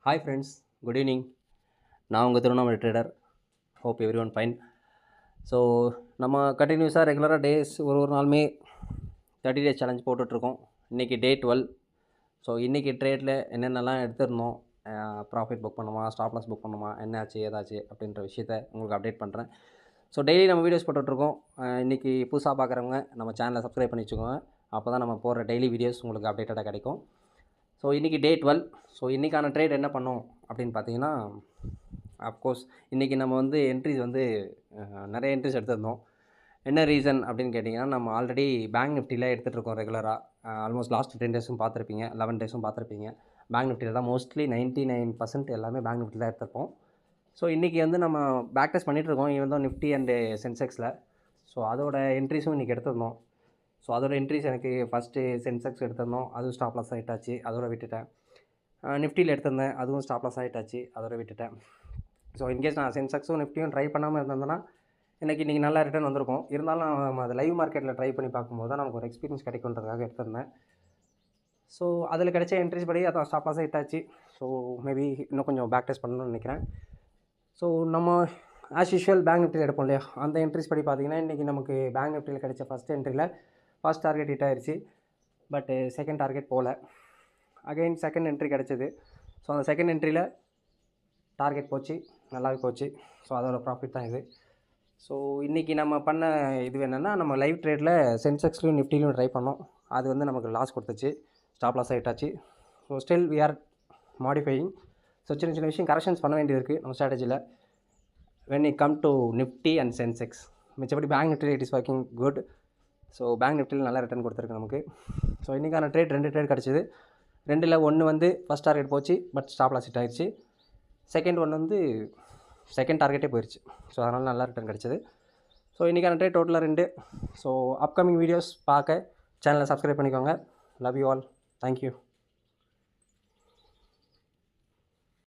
Hi friends, good evening. நான் உங்கள் Tiruvannamalai trader. Hope every one fine. So நம்ம கண்டினியூஸாக ரெகுலராக டேஸ் ஒரு நாளுமே 30 டேஸ் சேலஞ்ச் போட்டுட்ருக்கோம். இன்றைக்கி டே 12. ஸோ இன்றைக்கி ட்ரேடில் என்னென்னலாம் எடுத்துருந்தோம், ப்ராஃபிட் புக் பண்ணுமா, ஸ்டாப் லாஸ் புக் பண்ணுமா, என்னாச்சு ஏதாச்சு அப்படின்ற விஷயத்த உங்களுக்கு அப்டேட் பண்ணுறேன். ஸோ டெய்லி நம்ம வீடியோஸ் போட்டுட்ருக்கோம். இன்றைக்கி புதுசாக பார்க்குறவங்க நம்ம சேனலை சப்ஸ்கிரைப் பண்ணி வச்சுக்கோங்க. அப்போ தான் நம்ம போடுற டெய்லி வீடியோஸ் உங்களுக்கு அப்டேட்டடாக கிடைக்கும். ஸோ இன்றைக்கி டே 12. ஸோ இன்றைக்கான ட்ரேட் என்ன பண்ணோம் அப்படின்னு பார்த்தீங்கன்னா, அஃப்கோர்ஸ் இன்றைக்கி நம்ம என்ட்ரிஸ் நிறைய என்ட்ரிஸ் எடுத்திருந்தோம். என்ன ரீசன் அப்படின்னு கேட்டிங்கன்னா, நம்ம ஆல்ரெடி பேங்க் நிஃப்டியில் எடுத்துகிட்ருக்கோம் ரெகுலராக. ஆல்மோஸ்ட் லாஸ்ட் 10 டேஸும் பார்த்துருப்பீங்க, 11 டேஸும் பார்த்துருப்பீங்க. பேங்க் நிஃப்டியில் தான் மோஸ்ட்லி 99% எல்லாமே பேங்க் நிஃப்டியில் தான் எடுத்திருப்போம். ஸோ இன்றைக்கி நம்ம பேக் டெஸ்ட் பண்ணிகிட்ருக்கோம் ஈவன் தான் நிஃப்டி அண்டு சென்செக்ஸில். ஸோ அதோட என்ட்ரிஸும் இன்றைக்கி எடுத்திருந்தோம். ஸோ அதோட என்ட்ரிஸ் எனக்கு ஃபஸ்ட்டு சென்செக்ஸ் எடுத்திருந்தோம், அதுவும் ஸ்டாப் லாஸ் ஆகிட்டாச்சு, அதோட விட்டுட்டேன். நிஃப்டியில் எடுத்திருந்தேன், அதுவும் ஸ்டாப் லாஸ் ஆகிட்டாச்சு, அதோட விட்டுட்டேன். ஸோ இன்கேஸ் நான் சென்செக்ஸும் நிஃப்டியும் ட்ரை பண்ணாமல் இருந்தேன்னா எனக்கு இன்றைக்கி நல்லா ரிட்டர்ன் வந்திருக்கும். இருந்தாலும் நம்ம அதை லைவ் மார்க்கெட்டில் ட்ரை பண்ணி பார்க்கும்போது தான் நமக்கு ஒரு எக்ஸ்பீரியன்ஸ் கிடைக்குன்றதுக்காக எடுத்திருந்தேன். ஸோ அதில் கிடைச்ச என்ட்ரிஸ் படி அதை ஸ்டாப் லாஸ் ஆகிட்டாச்சு. ஸோ மேபி இன்னும் கொஞ்சம் பேக் டெஸ்ட் பண்ணணும்னு நினைக்கிறேன். ஸோ நம்ம ஆஸ் யூஷுவல் பேங்க் நிஃப்டியில் எடுப்போம் இல்லையா, அந்த என்ட்ரிஸ் படி பார்த்திங்கன்னா இன்றைக்கி நமக்கு பேங்க் நிஃப்டியில் கிடைச்ச ஃபஸ்ட் என்ட்ரியில் ஃபர்ஸ்ட் டார்கெட் ஹிட் ஆயிடுச்சு. பட்டு செகண்ட் டார்கெட் போகல. அகைன் செகண்ட் என்ட்ரி கிடச்சிது. ஸோ அந்த செகண்ட் என்ட்ரியில் டார்கெட் போச்சு, நல்லாவே போச்சு. ஸோ அதோட ப்ராஃபிட் தான் இது. ஸோ இன்றைக்கி நம்ம பண்ண இது என்னென்னா, நம்ம லைவ் ட்ரேடில் சென்செக்ஸ்லையும் நிஃப்டிலையும் ட்ரை பண்ணோம். அது நமக்கு லாஸ் கொடுத்துச்சு, ஸ்டாப் லாஸ் ஆகிட்டாச்சு. So still we are modifying. So சின்ன சின்ன விஷயம் கரெக்ஷன்ஸ் பண்ண வேண்டியது இருக்குது நம்ம ஸ்ட்ராட்டஜியில் when it come to Nifty and Sensex. மிச்சபடி பேங்க் நிஃப்டியில் it is working good. So bank நிஃப்டியில் நல்லா ரிட்டர்ன் கொடுத்துருக்கு நமக்கு. ஸோ இன்றைக்கான ட்ரேட் 2 ட்ரேட் கிடச்சிது. 2ல் 1 ஃபஸ்ட் டார்கெட் போச்சு, பட் ஸ்டாப் லாஸ் ஹிட் ஆயிடுச்சு. செகண்ட் ஒன் செகண்ட் டார்கெட்டே போயிடுச்சு. ஸோ அதனால் நல்லா ரிட்டர்ன் கிடச்சிது. ஸோ இன்றைக்கான ட்ரேட் டோட்டலாக 2. ஸோ அப்கமிங் வீடியோஸ் பார்க்க சேனலை சப்ஸ்கிரைப் பண்ணிக்கோங்க. Love you all. தேங்க்யூ.